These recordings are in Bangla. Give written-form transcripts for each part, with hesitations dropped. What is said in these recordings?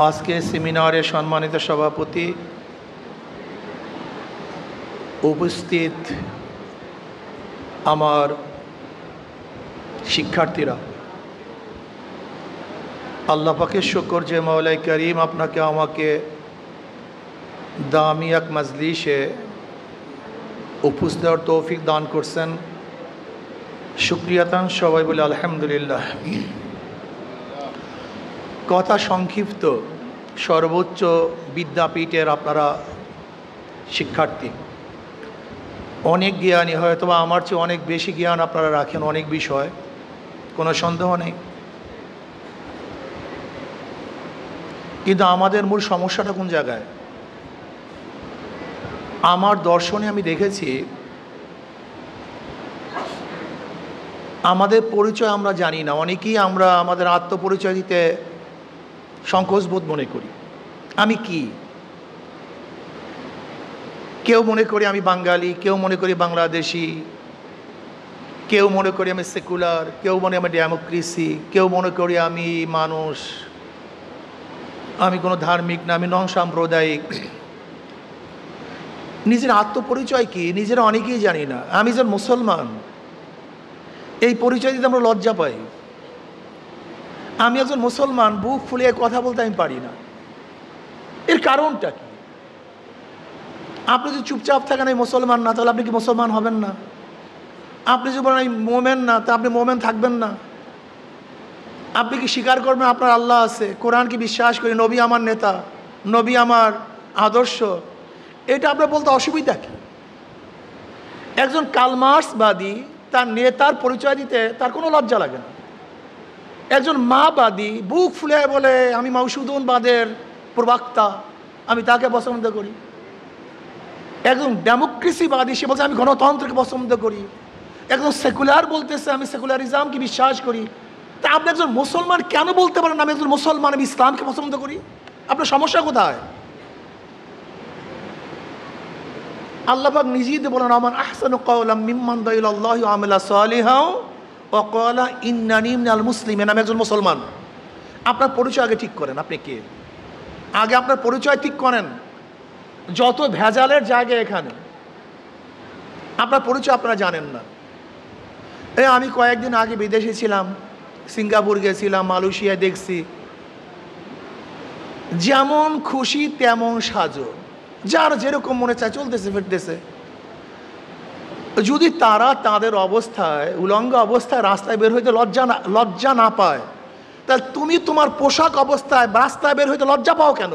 আজকে সেমিনারে সম্মানিত সভাপতি, উপস্থিত আমার শিক্ষার্থীরা, আল্লাহ পাকের শুকর যে মওলাই করিম আপনাকে আমাকে দামি এক মজলিসে উপস্থিত হওয়ার তৌফিক দান করছেন। শুকরিয়াতান সবাই বলে আলহামদুলিল্লাহ। কথা সংক্ষিপ্ত, সর্বোচ্চ বিদ্যাপীঠের আপনারা শিক্ষার্থী, অনেক জ্ঞানী, হয়তো বা আমার চেয়ে অনেক বেশি জ্ঞান আপনারা রাখেন অনেক বিষয়, কোনো সন্দেহ নেই। কিন্তু আমাদের মূল সমস্যাটা কোন জায়গায়? আমার দর্শনে আমি দেখেছি আমাদের পরিচয় আমরা জানি না। অনেকেই আমরা আমাদের আত্মপরিচয় দিতে সংকোচবোধ মনে করি। আমি কি? কেউ মনে করি আমি বাঙালি, কেউ মনে করি বাংলাদেশি, কেউ মনে করি আমি সেকুলার, কেউ মনে আমি ডেমোক্রেসি, কেউ মনে করি আমি মানুষ, আমি কোনো ধার্মিক না, আমি নন সাম্প্রদায়িক। নিজের আত্মপরিচয় কি নিজেরা অনেকেই জানি না। আমি যে মুসলমান, এই পরিচয় দিতে আমরা লজ্জা পাই। আমি একজন মুসলমান, বুক ফুলিয়ে কথা বলতে আমি পারি না। এর কারণটা কি? আপনি যদি চুপচাপ থাকেন এই মুসলমান না, তাহলে আপনি কি মুসলমান হবেন না? আপনি যদি বলেন এই মোমেন না, তা আপনি মোমেন থাকবেন না। আপনি কি স্বীকার করবেন আপনার আল্লাহ আছে, কোরআনকে বিশ্বাস করি, নবী আমার নেতা, নবী আমার আদর্শ, এটা আপনার বলতে অসুবিধা কি? একজন কালমার্ক্সবাদী তার নেতার পরিচয় দিতে তার কোনো লজ্জা লাগে না। একজন মাবাদী বুক ফুলে বলে আমি মৌসুদুনবাদের প্রবক্তা, আমি তাকে পছন্দ করি। একজন ডেমোক্রেসিবাদী, সে বলছে আমি গণতন্ত্রকে পছন্দ করি। একজন সেকুলার বলতেছে আমি সেকুলারিজমকে বিশ্বাস করি। তা আপনি একজন মুসলমান কেন বলতে পারেন আমি একজন মুসলমান, আমি ইসলামকে পছন্দ করি? আপনার সমস্যা কোথায়? আল্লাহ পাক নিজেই বলেন আমান আহসানু কাওলাম মিম্মান দা ইলাল্লাহি ওয়া আমিলা সালিহাও ওয়া ক্বালা ইন্নানি মিনাল মুসলিমিন। আমি একজন মুসলমান। আপনার পরিচয় আগে ঠিক করেন, আপনি কে? আগে আপনার পরিচয় ঠিক করেন। যত ভেজালের জায়গা এখানে, আপনার পরিচয় আপনারা জানেন না। আমি কয়েকদিন আগে বিদেশে ছিলাম, সিঙ্গাপুর গেছিলাম, মালয়েশিয়া দেখছি, যেমন খুশি তেমন সাজো, যার যেরকম মনে চায় চলতেছে ফিরতেছে। যদি তারা তাদের অবস্থায়, উলঙ্গ অবস্থায় রাস্তায় বের হইতে লজ্জা না পায়, তাহলে তুমি তোমার পোশাক অবস্থায় রাস্তায় বের হইতে লজ্জা পাও কেন?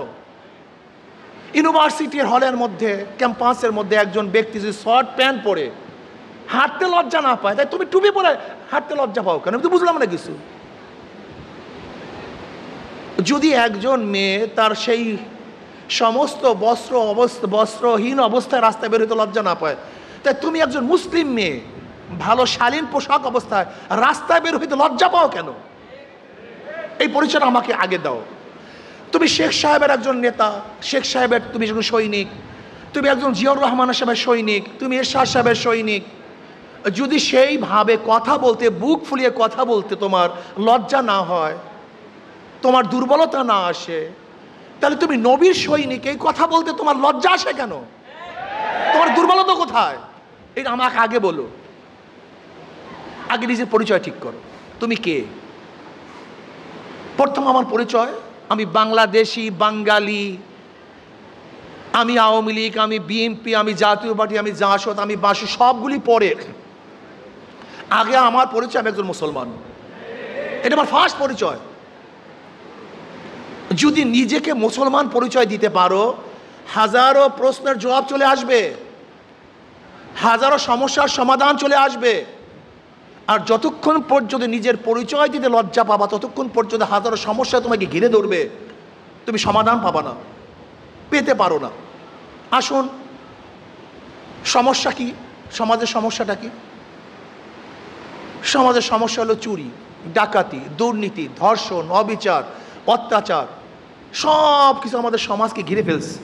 ইউনিভার্সিটির হলের মধ্যে, ক্যাম্পাসের মধ্যে একজন ব্যক্তি যদি শর্ট প্যান্ট পরে হাঁটতে লজ্জা না পায়, তাই তুমি টুপি পরে হাঁটতে লজ্জা পাও কেন? আমি তো বুঝলাম না কিছু। যদি একজন মেয়ে তার সেই সমস্ত বস্ত্রহীন অবস্থায় রাস্তায় বের হইতে লজ্জা না পায়, তাই তুমি একজন মুসলিম মেয়ে ভালো শালীন পোশাক অবস্থায় রাস্তায় বের হইতে লজ্জা পাও কেন? এই পরিচয়টা আমাকে আগে দাও। তুমি শেখ সাহেবের একজন নেতা, শেখ সাহেবের তুমি একজন সৈনিক, তুমি একজন জিয়াউর রহমান সাহেবের সৈনিক, তুমি এরশাদ সাহেবের সৈনিক। যদি সেইভাবে কথা বলতে, বুক ফুলিয়ে কথা বলতে তোমার লজ্জা না হয়, তোমার দুর্বলতা না আসে, তাহলে তুমি নবীর সৈনিক, এই কথা বলতে তোমার লজ্জা আসে কেন? তোমার দুর্বলতা কোথায়? এটা আমাকে আগে বলো। আগে নিজের পরিচয় ঠিক করো, তুমি কে? প্রথম আমার পরিচয়, আমি বাংলাদেশি, বাঙালি, আমি আওয়ামী লীগ, আমি বিএনপি, আমি জাতীয় পার্টি, আমি জাসদ, আমি বাসু, সবগুলি পরে। আগে আমার পরিচয় আমি একজন মুসলমান। এটা আমার ফার্স্ট পরিচয়। যদি নিজেকে মুসলমান পরিচয় দিতে পারো, হাজারো প্রশ্নের জবাব চলে আসবে, হাজারো সমস্যার সমাধান চলে আসবে। আর যতক্ষণ পর্যন্ত নিজের পরিচয় দিতে লজ্জা পাবা, ততক্ষণ পর্যন্ত হাজারো সমস্যা তোমাকে ঘিরে ধরবে, তুমি সমাধান পাবা না, পেতে পারো না। আসুন, সমস্যা কি? সমাজের সমস্যাটা কি? সমাজের সমস্যা হলো চুরি, ডাকাতি, দুর্নীতি, ধর্ষণ, অবিচার, অত্যাচার, সব কিছু আমাদের সমাজকে ঘিরে ফেলছে।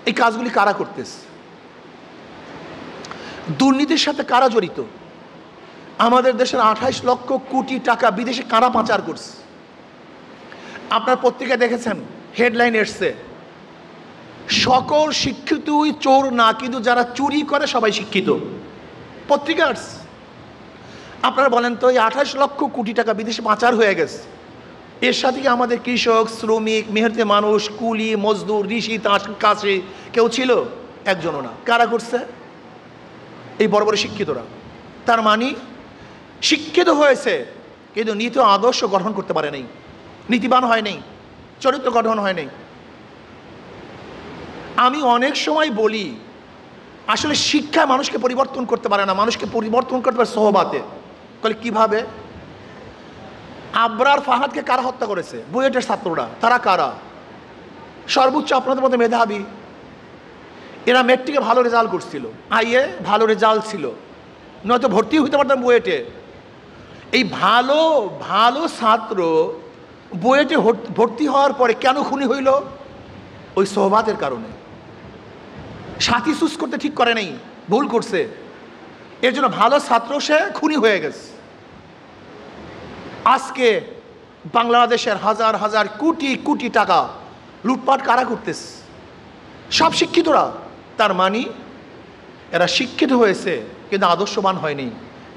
এই কাজগুলি কারা করতেছে? দুর্নীতির সাথে কারা জড়িত? আমাদের দেশের 28 লক্ষ কোটি টাকা বিদেশে কারা পাচার করছে? আপনার পত্রিকা দেখেছেন, হেডলাইন এসছে, সকল শিক্ষিতই চোর না, কিন্তু যারা চুরি করে সবাই শিক্ষিত। পত্রিকা আসছে। আপনারা বলেন তো, এই 28 লক্ষ কোটি টাকা বিদেশে পাচার হয়ে গেছে, এর সাথে কি আমাদের কৃষক, শ্রমিক, মেহনতি মানুষ, কুলি, মজদুর, ঋষি, কাশি কেউ ছিল? একজনও না। কারা করছে? এই বড় বড় শিক্ষিতরা। তার মানে শিক্ষিত হয়েছে কিন্তু নীতি আদর্শ গঠন করতে পারে নাই, নীতিবান হয় নাই, চরিত্র গঠন হয় নাই। আমি অনেক সময় বলি, আসলে শিক্ষা মানুষকে পরিবর্তন করতে পারে না, মানুষকে পরিবর্তন করতে পারে সোহবাতে। বলে কিভাবে? আবরার ফাহাদকে কারা হত্যা করেছে? বুয়েটের ছাত্ররা। তারা কারা? সর্বোচ্চ আপনাদের মধ্যে মেধাবী, এরা মেট্রিকে ভালো রেজাল্ট করছিল, আইএ ভালো রেজাল্ট ছিল, নয়তো ভর্তি হইতে পারতাম বুয়েটে। এই ভালো ভালো ছাত্র বুয়েটে ভর্তি হওয়ার পরে কেন খুনি হইল? ওই সোহবাতের কারণে। সাথী চুজ করতে ঠিক করে নাই, ভুল করছে, এর জন্য ভালো ছাত্র সে খুনি হয়ে গেছে। আজকে বাংলাদেশের হাজার হাজার কোটি কোটি টাকা লুটপাট কারা করতেছে? সব শিক্ষিতরা। তার মানে এরা শিক্ষিত হয়েছে কিন্তু আদর্শবান হয়নি,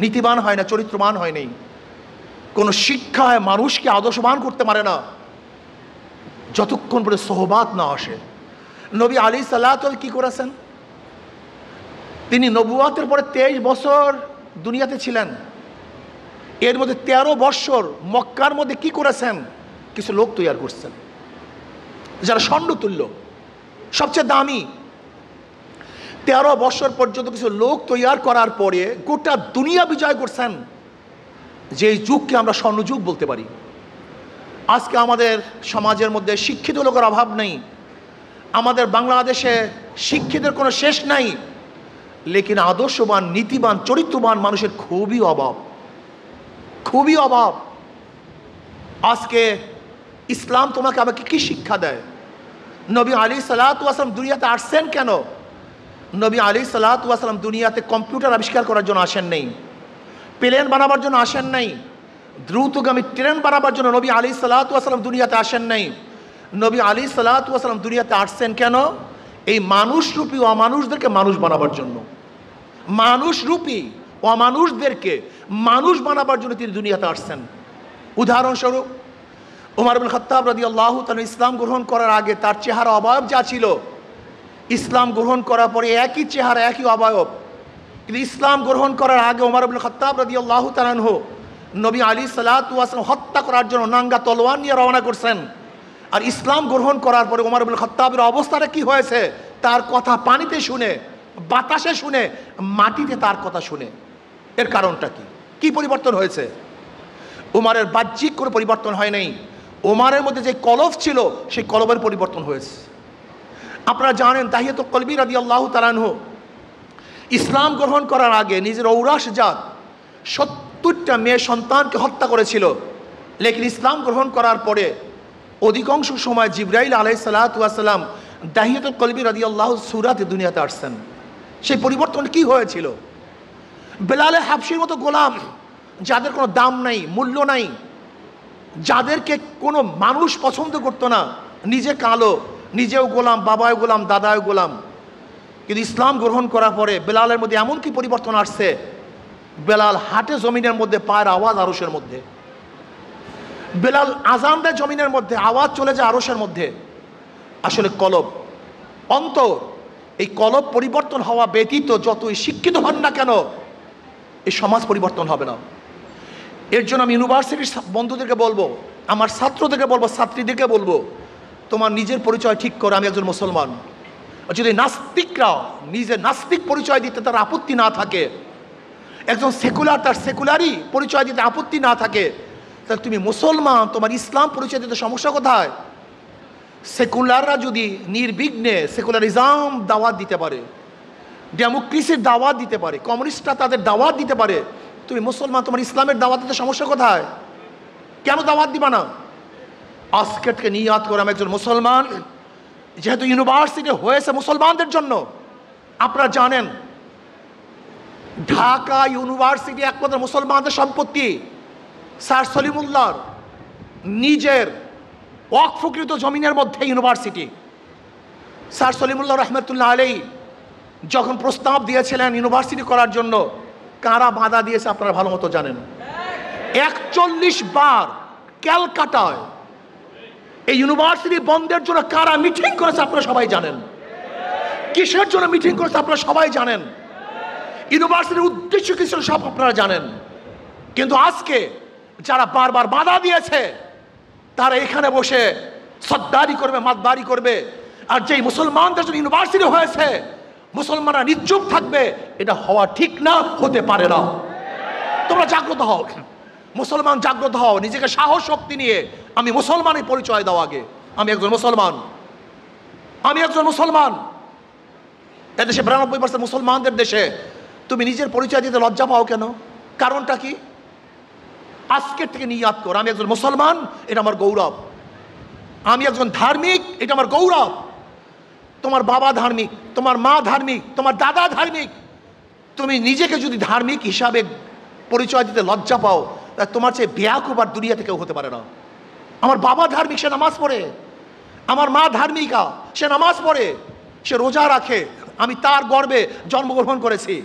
নীতিবান হয় না, চরিত্রবান হয়নি। কোনো শিক্ষায় মানুষকে আদর্শবান করতে পারে না যতক্ষণ পরে সোহবাত না আসে। নবী আলাইহিস কি করেছেন? তিনি নবুয়াতের পরে 23 বছর দুনিয়াতে ছিলেন, এর মধ্যে 13 বছর মক্কার মধ্যে কি করেছেন? কিছু লোক তৈরি করছেন যারা স্বর্ণতুল্য, সবচেয়ে দামি। 13 বছর পর্যন্ত কিছু লোক তৈরি করার পরে গোটা দুনিয়া বিজয় করছেন, যে যুগকে আমরা স্বর্ণযুগ বলতে পারি। আজকে আমাদের সমাজের মধ্যে শিক্ষিত লোকের অভাব নেই, আমাদের বাংলাদেশে শিক্ষিতের কোনো শেষ নাই, লেকিন আদর্শবান, নীতিবান, চরিত্রবান মানুষের খুবই অভাব, খুবই অভাব। আজকে ইসলাম তোমাকে আমাকে কি শিক্ষা দেয়? নবী আলাইহিস সালাম দুনিয়াতে আসছেন কেন? নবী আলাইহিস সালাম দুনিয়াতে কম্পিউটার আবিষ্কার করার জন্য আসেন নাই, প্লেন বানাবার জন্য আসেন নাই, দ্রুতগামী ট্রেন বানাবার জন্য নবী আলাইহিস সালাম দুনিয়াতে আসেন নাই। নবী আলাইহিস সালাম দুনিয়াতে আসছেন কেন? এই মানুষরূপী অমানুষদেরকে মানুষ বানাবার জন্য। মানুষরূপী অমানুষদেরকে মানুষ বানাবার জন্য তিনি দুনিয়াতে আসছেন। উদাহরণস্বরূপ ওমর ইবনে খাত্তাব রাদিয়াল্লাহু তাআলা ইসলাম গ্রহণ করার আগে তার চেহারা অবয়ব যা ছিল, ইসলাম গ্রহণ করার পরে একই চেহারা, একই অবয়ব। কিন্তু ইসলাম গ্রহণ করার আগে ওমর ইবনে খাত্তাব রাদিয়াল্লাহু তাআলা আনহু নবী আলাইহিস সালাম হত্যা করার জন্য নাঙ্গা তলোয়ার নিয়ে রওনা করছেন। আর ইসলাম গ্রহণ করার পরে ওমর ইবনে খাত্তাবের অবস্থাটা কি হয়েছে? তার কথা পানিতে শুনে, বাতাসে শুনে, মাটিতে তার কথা শুনে। এর কারণটা কি? কি পরিবর্তন হয়েছে? ওমরের বাহ্যিক কোনো পরিবর্তন হয় নাই, ওমরের মধ্যে যে কলব ছিল সেই কলবের পরিবর্তন হয়েছে। আপনারা জানেন তাহিয়াতুল কলবি রাদিয়াল্লাহু তাআলা আনহু ইসলাম গ্রহণ করার আগে নিজের ঔরাস জাত 70টা মেয়ে সন্তানকে হত্যা করেছিল। লেকিন ইসলাম গ্রহণ করার পরে অধিকাংশ সময় জিবরাইল আলাইহিস সালাম দাহিয়াতুল কলবি রাদিয়াল্লাহু সূরাতে দুনিয়াতে আসছেন। সেই পরিবর্তন কি হয়েছিল? বেলালে হাবশির মতো গোলাম, যাদের কোনো দাম নাই, মূল্য নাই, যাদেরকে কোনো মানুষ পছন্দ করতো না, নিজে কালো, নিজেও গোলাম, বাবাও গোলাম, দাদাও গোলাম, কিন্তু ইসলাম গ্রহণ করার পরে বেলালের মধ্যে এমন কি পরিবর্তন আসছে? বেলাল হাটে জমিনের মধ্যে, পায়ের আওয়াজ আরশের মধ্যে। বেলাল আজান দেয় জমিনের মধ্যে, আওয়াজ চলে যায় আরশের মধ্যে। আসলে কলব, অন্তর, এই কলব পরিবর্তন হওয়া ব্যতীত যতই শিক্ষিত হন না কেন এই সমাজ পরিবর্তন হবে না। এর জন্য আমি ইউনিভার্সিটির বন্ধুদেরকে বলবো, আমার ছাত্রদেরকে বলবো, ছাত্রীদেরকে বলবো, তোমার নিজের পরিচয় ঠিক করো, আমি একজন মুসলমান। যদি নাস্তিকরাও নিজের নাস্তিক পরিচয় দিতে তার আপত্তি না থাকে, একজন সেকুলার তার সেকুলারই পরিচয় দিতে আপত্তি না থাকে, তাহলে তুমি মুসলমান, তোমার ইসলাম পরিচয় দিতে সমস্যা কোথায়? সেকুলাররা যদি নির্বিঘ্নে সেকুলারিজম দাওয়াত দিতে পারে, ডেমোক্রেসির দাওয়াত দিতে পারে, কমিউনিস্টরা তাদের দাওয়াত দিতে পারে, তুমি মুসলমান, তোমার ইসলামের দাওয়াত দিতে সমস্যা কোথায়? কেন দাওয়াত দিবা না? আজকে থেকে নিয়াত করে আমি একজন মুসলমান, যেহেতু ইউনিভার্সিটি হয়েছে মুসলমানদের জন্য। আপনারা জানেন ঢাকা ইউনিভার্সিটি একমাত্র মুসলমানদের সম্পত্তি। স্যার সলিমুল্লাহর নিজের ওয়াকফকৃত জমিনের মধ্যে ইউনিভার্সিটি। স্যার সলিমুল্লাহ রহমতুল্লাহ আলাই যখন প্রস্তাব দিয়েছিলেন ইউনিভার্সিটি করার জন্য, কারা বাধা দিয়েছে আপনারা ভালো মতো জানেন। 41 বার ক্যালকাটায় এই ইউনিভার্সিটি বন্ধের জন্য কারা মিটিং করেছে আপনারা সবাই জানেন। কিসের জন্য মিটিং করেছে আপনারা সবাই জানেন। ইউনিভার্সিটির উদ্দেশ্য কি ছিল সব আপনারা জানেন। কিন্তু আজকে যারা বারবার বাধা দিয়েছে তারা এখানে বসে সদ্দারি করবে, মাতবারি করবে। আর যেই মুসলমানদের জন্য ইউনিভার্সিটি হয়েছে মুসলমানরা নিশ্চুপ থাকবে, এটা হওয়া ঠিক না, হতে পারে না। তোমরা জাগ্রত হও, মুসলমান জাগ্রত হও, নিজেকে সাহস শক্তি নিয়ে আমি মুসলমানের পরিচয় দাও। আগে আমি একজন মুসলমান, আমি একজন মুসলমান। এদেশে 92% মুসলমানদের দেশে তুমি নিজের পরিচয় দিতে লজ্জা পাও কেন? কারণটা কি? আজকের থেকে নিয়াত কর, আমি একজন মুসলমান, এটা আমার গৌরব। আমি একজন ধার্মিক, এটা আমার গৌরব। তোমার বাবা ধার্মিক, তোমার মা ধার্মিক, তোমার দাদা ধার্মিক, তুমি নিজেকে যদি ধার্মিক হিসাবে পরিচয় দিতে লজ্জা পাও, তাহলে তোমার চেয়ে বেয়াকুব আর দুনিয়াতে কেউ হতে পারে না। আমার বাবা ধার্মিক, সে নামাজ পড়ে। আমার মা ধার্মিকা, সে নামাজ পড়ে, সে রোজা রাখে। আমি তার গর্বে জন্মগ্রহণ করেছি,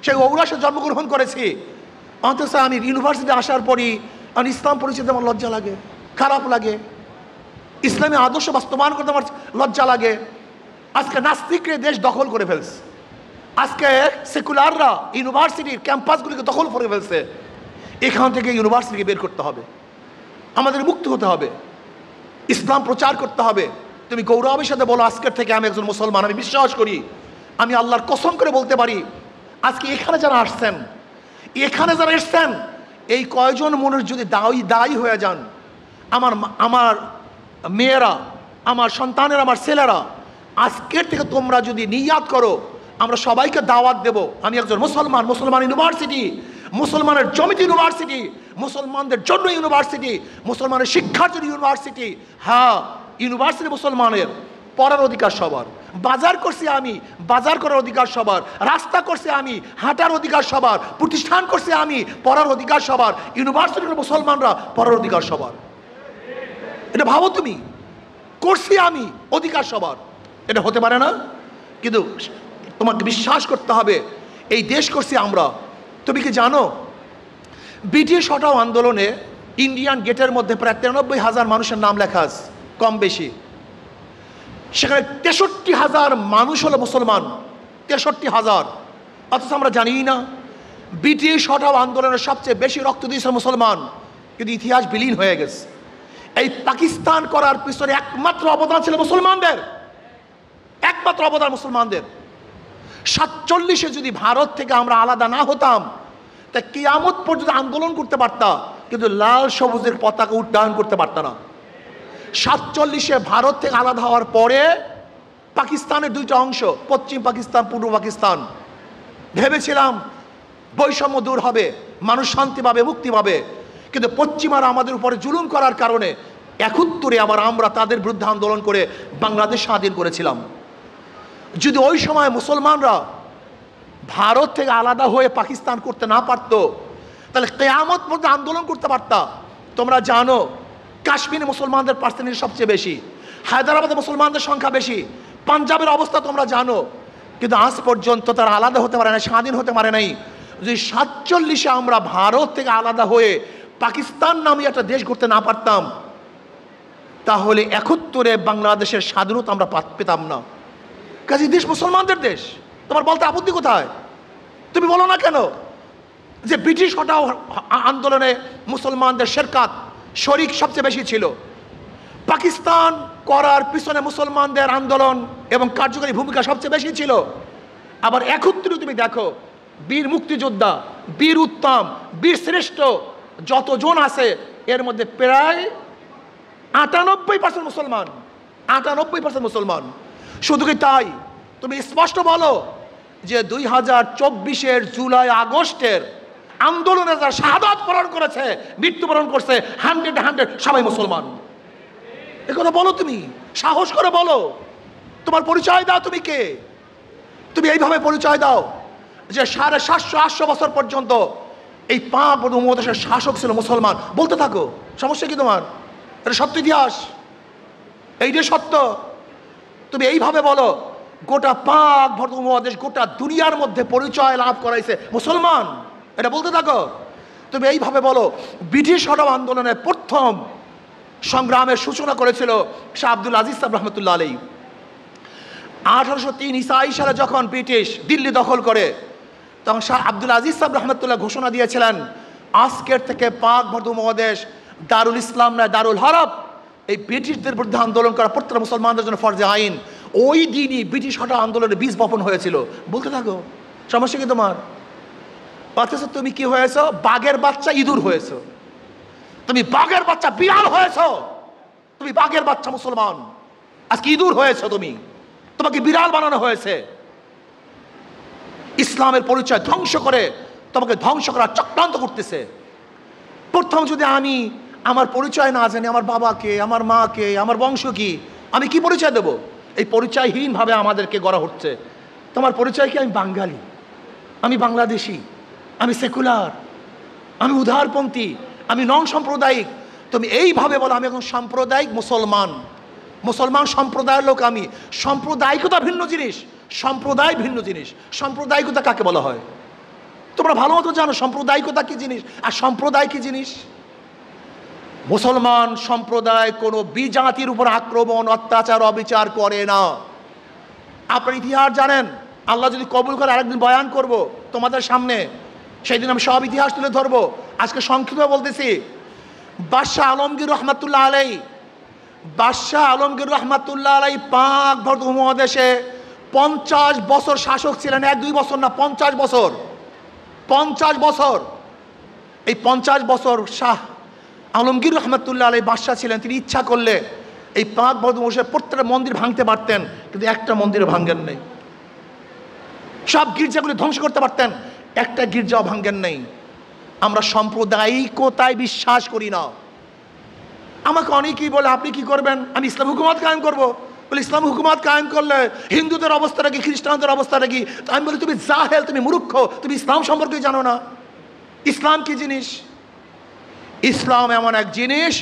সে ঔরাসে জন্মগ্রহণ করেছি। অথচ আমি ইউনিভার্সিটি আসার পরই আমি ইসলাম পরিচয় দিতে আমার লজ্জা লাগে, খারাপ লাগে। ইসলামী আদর্শ বাস্তবায়ন করতে আমার লজ্জা লাগে। আজকে নাস্তিকরা দেশ দখল করে ফেলছে, আজকে সেকুলাররা ইউনিভার্সিটির ক্যাম্পাসগুলিকে দখল করে ফেলছে। এখান থেকে ইউনিভার্সিটিকে বের করতে হবে, আমাদের মুক্ত হতে হবে, ইসলাম প্রচার করতে হবে। তুমি গৌরবের সাথে বলো আজকের থেকে আমি একজন মুসলমান। আমি বিশ্বাস করি, আমি আল্লাহর কসম করে বলতে পারি, আজকে এখানে যারা আসছেন, এখানে যারা এসছেন, এই কয়জন মনের যদি দায়ী হয়ে যান, আমার মেয়েরা, আমার সন্তানের, আমার ছেলেরা, আজকের থেকে তোমরা যদি নিয়াত করো, আমরা সবাইকে দাওয়াত দেব, আমি একজন মুসলমান, মুসলমান ইউনিভার্সিটি, মুসলমানের জমিতে ইউনিভার্সিটি, মুসলমানদের জন্য ইউনিভার্সিটি, মুসলমানের শিক্ষার জন্য ইউনিভার্সিটি। হ্যাঁ, ইউনিভার্সিটি মুসলমানের, পড়ার অধিকার সবার। বাজার করছি আমি, বাজার করার অধিকার সবার। রাস্তা করছি আমি, হাঁটার অধিকার সবার। প্রতিষ্ঠান করছি আমি, পড়ার অধিকার সবার। ইউনিভার্সিটির মুসলমানরা, পড়ার অধিকার সবার। এটা ভাবো তুমি, করছি আমি, অধিকার সবার। এটা হতে পারে না। কিন্তু তোমাকে বিশ্বাস করতে হবে, এই দেশ করছি আমরা। তুমি কি জানো, ব্রিটিশ হটাও আন্দোলনে ইন্ডিয়ান গেটের মধ্যে প্রায় 93,000 মানুষের নাম লেখা আছে, কম বেশি। সেখানে 63,000 মানুষ হলো মুসলমান, 63,000। অথচ আমরা জানি না, ব্রিটিশ হটাও আন্দোলনের সবচেয়ে বেশি রক্ত দিয়েছে মুসলমান, কিন্তু ইতিহাস বিলীন হয়ে গেছে। এই পাকিস্তান করার পিছনে একমাত্র অবদান ছিল মুসলমানদের, একমাত্র অবদান মুসলমানদের। 47-এ যদি ভারত থেকে আমরা আলাদা না হতাম, তা কিয়ামত পর্যন্ত আন্দোলন করতে পারতাম, কিন্তু লাল সবুজের পতাকা উড্ডয়ন করতে পারতাম না। 47-এ ভারত থেকে আলাদা হওয়ার পরে পাকিস্তানের দুইটা অংশ, পশ্চিম পাকিস্তান, পূর্ব পাকিস্তান। ভেবেছিলাম বৈষম্য দূর হবে, মানুষ শান্তি পাবে, মুক্তি পাবে। কিন্তু পশ্চিমারা আমাদের উপরে জুলুম করার কারণে 71-এ আবার আমরা তাদের বিরুদ্ধে আন্দোলন করে বাংলাদেশ স্বাধীন করেছিলাম। যদি ওই সময় মুসলমানরা ভারত থেকে আলাদা হয়ে পাকিস্তান করতে না পারত, তাহলে কিয়ামত পর্যন্ত আন্দোলন করতে পারতা। তোমরা জানো, কাশ্মীরে মুসলমানদের পার্সেন্টেজ সবচেয়ে বেশি, হায়দ্রাবাদে মুসলমানদের সংখ্যা বেশি, পাঞ্জাবের অবস্থা তোমরা জানো। কিন্তু আজ পর্যন্ত তারা আলাদা হতে পারে না, স্বাধীন হতে পারে নাই। যদি 47-এ আমরা ভারত থেকে আলাদা হয়ে পাকিস্তান নামে একটা দেশ করতে না পারতাম, তাহলে 71-এ বাংলাদেশের স্বাধীনতা আমরা পেতাম না। কাজে দেশ মুসলমানদের দেশ। তোমার বলতে আপত্তি কোথায়? তুমি বলো না কেন যে ব্রিটিশ হটাও আন্দোলনে মুসলমানদের শেরকাত, শরিক সবচেয়ে বেশি ছিল। পাকিস্তান করার পিছনে মুসলমানদের আন্দোলন এবং কার্যকরী ভূমিকা সবচেয়ে বেশি ছিল। আবার 71-এ তুমি দেখো, বীর মুক্তিযোদ্ধা, বীর উত্তম, বীর শ্রেষ্ঠ যতজন আছে, এর মধ্যে প্রায় 98% মুসলমান, 98% মুসলমান। শুধু কি তাই, তুমি স্পষ্ট বলো যে 2024-এর জুলাই আগস্টের আন্দোলনে যারা শাহাদাত বরণ করেছে, মৃত্যুবরণ করছে, 100 সবাই মুসলমান। এ কথা বলো, তুমি সাহস করে বলো, তোমার পরিচয় দাও, তুমি কে? তুমি এইভাবে পরিচয় দাও যে 750-800 বছর পর্যন্ত এই 5 উপমহাদেশের শাসক ছিল মুসলমান। বলতে থাকো, সমস্যা কি তোমার? এটা সত্য ইতিহাস। এইটা সত্য। তুমি এইভাবে বলো গোটা পাক ভারত উপমহাদেশ, গোটা দুনিয়ার মধ্যে পরিচয় লাভ করাইছে মুসলমান, এটা বলতে থাকো। তুমি এইভাবে বলো ব্রিটিশ হটাও আন্দোলনের প্রথম সংগ্রামের সূচনা করেছিল শাহ আব্দুল আজিজ সাহেব রহমতুল্লাহ আলাইহি। 1803 ঈসাই সালে যখন ব্রিটিশ দিল্লি দখল করে, তখন শাহ আব্দুল আজিজ সাহেব রহমতুল্লাহ ঘোষণা দিয়েছিলেন আজকের থেকে পাক ভারত উপমহাদেশ দারুল ইসলাম নয় দারুল হারব। এই ব্রিটিশদের বিরুদ্ধে আন্দোলন করা প্রত্যেক মুসলমানদের জন্য ফরজে আইন। ওই দিনই ব্রিটিশ হটাও আন্দোলনের বীজ বপন হয়েছিল। বলতে থাকো, সমস্যা কি তোমার? অথচ তুমি কি হয়েছ? বাঘের বাচ্চা ইঁদুর হয়েছ। তুমি বাঘের বাচ্চা বিড়াল হয়েছ। তুমি বাঘের বাচ্চা মুসলমান, আজকে ইঁদুর হয়েছ। তুমি, তোমাকে বিড়াল বানানো হয়েছে। ইসলামের পরিচয় ধ্বংস করে তোমাকে ধ্বংস করার চক্রান্ত করতেছে। প্রথম যদি আমি আমার পরিচয় না জানি, আমার বাবাকে, আমার মাকে, আমার বংশ কি, আমি কি পরিচয় দেব? এই পরিচয়হীনভাবে আমাদেরকে গড়া হচ্ছে। তোমার পরিচয় কি? আমি বাঙালি, আমি বাংলাদেশি, আমি সেকুলার, আমি উদারপন্থী, আমি নন সাম্প্রদায়িক। তুমি এইভাবে বলো আমি এখন সাম্প্রদায়িক মুসলমান, মুসলমান সম্প্রদায়ের লোক আমি। সাম্প্রদায়িকতা ভিন্ন জিনিস, সম্প্রদায় ভিন্ন জিনিস। সাম্প্রদায়িকতা কাকে বলা হয়? তোমরা ভালো মতো জানো সাম্প্রদায়িকতা কি জিনিস আর সম্প্রদায় কি জিনিস। মুসলমান সম্প্রদায় কোনো বিজাতির উপর আক্রমণ, অত্যাচার, অবিচার করে না। আপনার ইতিহাস জানেন, আল্লাহ যদি কবুল করে আরেকদিন বয়ান করব তোমাদের সামনে, সেই দিন আমি সব ইতিহাস তুলে ধরবো। আজকে সংক্ষিপ্ত বলতেছি। বাদশাহ আলমগীর রহমাতুল্লাহ আলাই, বাদশাহ আলমগীর রহমাতুল্লাহ আলাই পাক ভারত উপমহাদেশে 50 বছর শাসক ছিলেন। 1-2 বছর না, 50 বছর। 50 বছর। এই 50 বছর শাহ আলমগীর রহমাতুল্লাহ আলাই বাদশাহ ছিলেন। তিনি ইচ্ছা করলে এই পাক ভারত উপমহাদেশের প্রত্যেকটা মন্দির ভাঙতে পারতেন, কিন্তু একটা মন্দিরে ভাঙেন নেই। সব গির্জাগুলি ধ্বংস করতে পারতেন, একটা গির্জাও ভাঙেন নেই। আমরা সাম্প্রদায়িকতায় বিশ্বাস করি না। আমাকে অনেকেই বলে আপনি কি করবেন? আমি ইসলাম হুকুমত কায়েম করব। বলে ইসলাম হুকুমত কায়েম করলে হিন্দুদের অবস্থাটা কি, খ্রিস্টানদের অবস্থাটা কি? আমি বলি তুমি জাহেল, তুমি মূর্খ, তুমি ইসলাম সম্পর্কে জানো না। ইসলাম কি জিনিস? ইসলাম এমন এক জিনিস,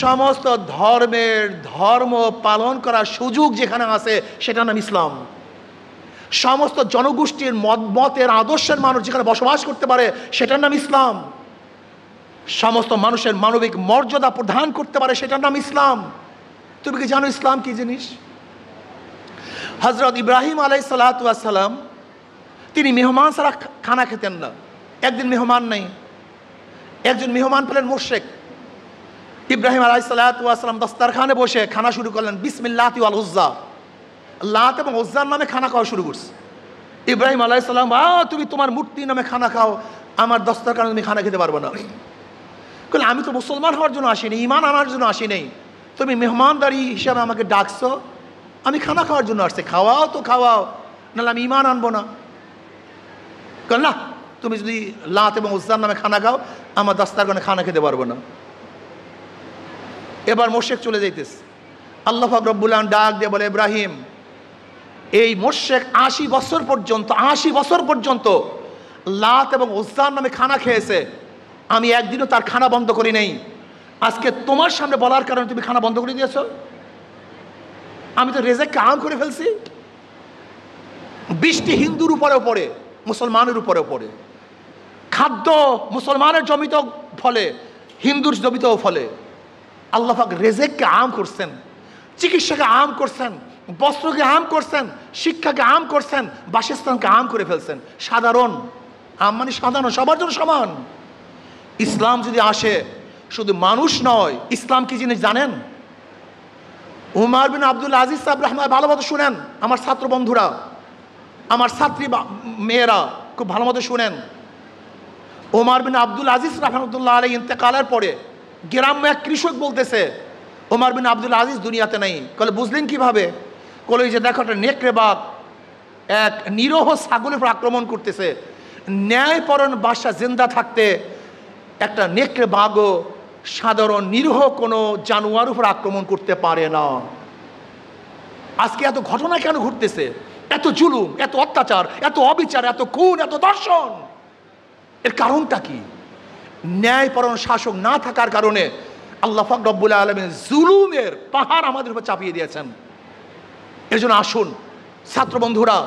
সমস্ত ধর্মের ধর্ম পালন করার সুযোগ যেখানে আছে সেটার নাম ইসলাম। সমস্ত জনগোষ্ঠীর মতের আদর্শের মানুষ যেখানে বসবাস করতে পারে সেটার নাম ইসলাম। সমস্ত মানুষের মানবিক মর্যাদা প্রদান করতে পারে সেটার নাম ইসলাম। তুমি কি জানো ইসলাম কি জিনিস? হযরত ইব্রাহিম আলাইহিস সালাতু ওয়াস সালাম তিনি মেহমান ছাড়া খানা খেতেন না। একদিন মেহমান নেই, একজন মেহমান পেলেন মুশরিক। ইব্রাহিম আলাইহিস সালাতু ওয়াস সালাম দস্তরখানে বসে খানা শুরু করলেন। বিসমিল্লাহি ওয়াল উজ্জা, লাত এবং উজ্জার নামে খানা খাওয়া শুরু করছে। ইব্রাহিম আলাইহিস সালাম, তুমি তোমার মূর্তি নামে খানা খাও, আমার দস্তরখানে তুমি খানা খেতে পারবে না। বলে আমি তো মুসলমান হওয়ার জন্য আসিনি, ইমান আনার জন্য আসি নেই, তুমি মেহমানদারি হিসাবে আমাকে ডাকছো, আমি খানা খাওয়ার জন্য আসছি, খাওয়াও তো খাওয়াও, নাহলে আমি ইমান আনবো না। বলে না, তুমি যদি লাত এবং উজ্জার নামে খানা খাও, আমার দস্তরখানে খানা খেতে পারবো না। এবার মুশরিক চলে যাইতেছে। আল্লাহ পাক রব্বুল আলামিন ডাক দিয়ে বলে, ইব্রাহিম, এই মুশরিক 80 বছর পর্যন্ত লাত এবং উজ্জার নামে খানা খেয়েছে, আমি একদিনও তার খানা বন্ধ করি নাই। আজকে তোমার সামনে বলার কারণে তুমি খানা বন্ধ করে দিয়েছো। আমি তো রেজেককে আম করে ফেলছি। বৃষ্টি হিন্দুর উপরেও পড়ে, মুসলমানের উপরেও পড়ে। খাদ্য মুসলমানের জমিতেও ফলে, হিন্দুর জমিতেও ফলে। আল্লাহ পাক রেজেককে আম করছেন, চিকিৎসাকে আম করছেন, বস্ত্রকে আম করছেন, শিক্ষাকে আম করছেন, বাসস্থানকে আম করে ফেলছেন। সাধারণ আম মানে সাধারণ, সবার জন্য সমান। ইসলাম যদি আসে, শুধু মানুষ নয়, ইসলাম কি জিনিস জানেন? উমর বিন আব্দুল আজিজ সাহেব রহমাতুল্লাহ, ভালো মতো শুনেন আমার ছাত্র বন্ধুরা, আমার ছাত্রী মেয়েরা, খুব ভালো মতো শুনেন। উমর বিন আব্দুল আজিজ রহমাতুল্লাহ আলাইহি ইন্তেকালের পরে গ্রাম্য এক কৃষক বলতেছে, উমর বিন আব্দুল আজিজ দুনিয়াতে নেই। বলে বুঝলেন কিভাবে? বলে যে দেখো একটা নেকড়ে বাঘ এক নিরহ ছাগলের উপর আক্রমণ করতেছে। ন্যায়পরণ বাদশা জিন্দা থাকতে একটা নেকড়ে বাঘও সাধারণ নিরহ কোনো জানোয়ার উপর আক্রমণ করতে পারে না। আজকে এত ঘটনা কেন ঘটতেছে? এত জুলুম, এত অত্যাচার, এত অবিচার, এত খুন, এত দর্শন, এর কারণটা কি? ন্যায়পরণ শাসক না থাকার কারণে আল্লাহ পাক রব্বুল আলামিন জুলুমের পাহাড় আমাদের উপর চাপিয়ে দিয়েছেন। এর জন্য আসুন ছাত্র বন্ধুরা,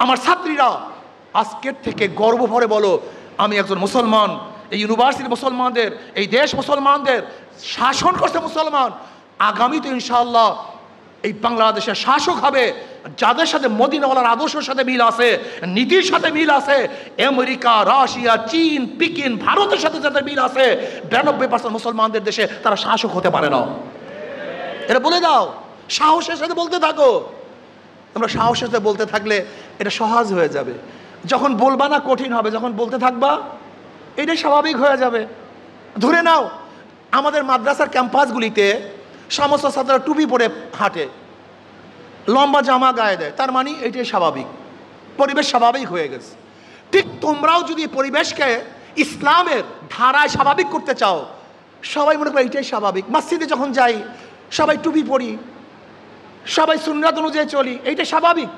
আমার ছাত্রীরা, আজকের থেকে গর্ব ভরে বলো, আমি একজন মুসলমান। এই ইউনিভার্সিটি মুসলমানদের, এই দেশ মুসলমানদের শাসন করছে মুসলমান। আগামীতে ইনশাআল্লাহ এই বাংলাদেশের শাসক হবে যাদের সাথে মদিনাওয়ালার আদর্শের সাথে মিল আছে, নীতির সাথে মিল আছে। আমেরিকা, রাশিয়া, চীন, পিকিন, ভারতের সাথে যাদের মিল আছে, 92% মুসলমানদের দেশে তারা শাসক হতে পারে না। এটা বলে দাও, সাহসের সাথে বলতে থাকো। তোমরা সাহসের সাথে বলতে থাকলে এটা সহজ হয়ে যাবে। যখন বলবা না কঠিন হবে, যখন বলতে থাকবা এটাই স্বাভাবিক হয়ে যাবে। ধরে নাও আমাদের মাদ্রাসার ক্যাম্পাসগুলিতে সমস্ত ছাত্ররা টুপি পরে হাঁটে, লম্বা জামা গায়ে দেয়, তার মানে এটাই স্বাভাবিক, পরিবেশ স্বাভাবিক হয়ে গেছে। ঠিক তোমরাও যদি পরিবেশকে ইসলামের ধারায় স্বাভাবিক করতে চাও, সবাই মনে করে এটাই স্বাভাবিক। মসজিদে যখন যাই সবাই টুপি পরি, সবাই সুন্নাত অনুযায়ী চলি, এইটা স্বাভাবিক।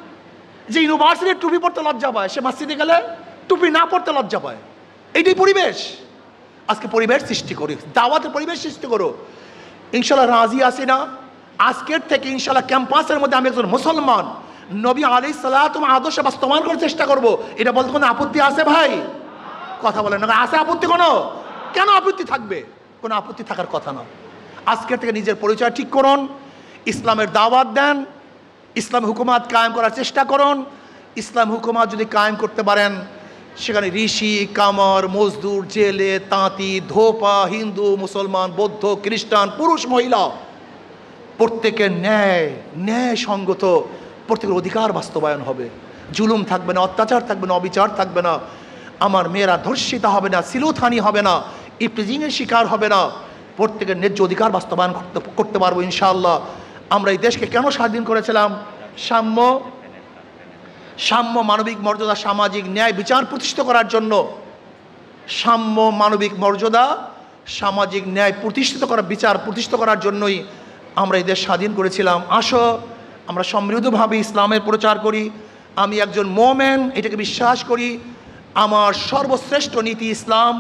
যে ইউনিভার্সিটির টুপি পড়তে লজ্জা পায়, সে মসজিদে গেলে টুপি না পড়তে লজ্জা পায়। এইটাই পরিবেশ। আজকে পরিবেশ সৃষ্টি করি, দাওয়াতের পরিবেশ সৃষ্টি করো। ইনশাল্লাহ রাজি আছি না? আজকের থেকে ইনশাল্লাহ ক্যাম্পাসের মধ্যে আমি একজন মুসলমান, নবী আলাইহিস সালাতু আদর্শ বাস্তবায়ন করার চেষ্টা করব। এটা বলতে কোনো আপত্তি আছে ভাই? কথা বলেন না, আছে আপত্তি কোনো? কেন আপত্তি থাকবে? কোনো আপত্তি থাকার কথা না। আজকের থেকে নিজের পরিচয় ঠিক করুন, ইসলামের দাওয়াত দেন, ইসলাম হুকুমাত কায়েম করার চেষ্টা করুন। ইসলাম হুকুমাত যদি কায়েম করতে পারেন, সেখানে ঋষি, কামার, মজদুর, জেলে, তাঁতি, ধোপা, হিন্দু, মুসলমান, বৌদ্ধ, খ্রিস্টান, পুরুষ, মহিলা, প্রত্যেকের ন্যায় সঙ্গত প্রত্যেকের অধিকার বাস্তবায়ন হবে। জুলুম থাকবে না, অত্যাচার থাকবে না, অবিচার থাকবে না। আমার মেয়েরা ধর্ষিতা হবে না, সিলোথানি হবে না, ইপটিজিংয়ের শিকার হবে না। প্রত্যেকের ন্যায্য অধিকার বাস্তবায়ন করতে পারবো ইনশাআল্লাহ। আমরা এই দেশকে কেন স্বাধীন করেছিলাম? সাম্য, মানবিক মর্যাদা, সামাজিক ন্যায় বিচার প্রতিষ্ঠিত করার জন্য। সাম্য, মানবিক মর্যাদা, সামাজিক ন্যায় প্রতিষ্ঠিত করা, বিচার প্রতিষ্ঠিত করার জন্যই আমরা এই দেশ স্বাধীন করেছিলাম। আসো আমরা সমৃদ্ধভাবে ইসলামের প্রচার করি। আমি একজন মোমেন, এটাকে বিশ্বাস করি। আমার সর্বশ্রেষ্ঠ নীতি ইসলাম,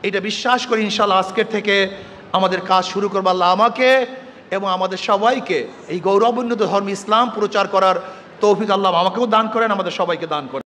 এটা বিশ্বাস করি। ইনশাআল্লাহ আজকের থেকে আমাদের কাজ শুরু করবো। আল্লাহ আমাকে এবং আমাদের সবাইকে এই গৌরবোন্নত ধর্ম ইসলাম প্রচার করার তৌফিক আল্লাহ আমাকেও দান করেন, আমাদের সবাইকে দান করেন।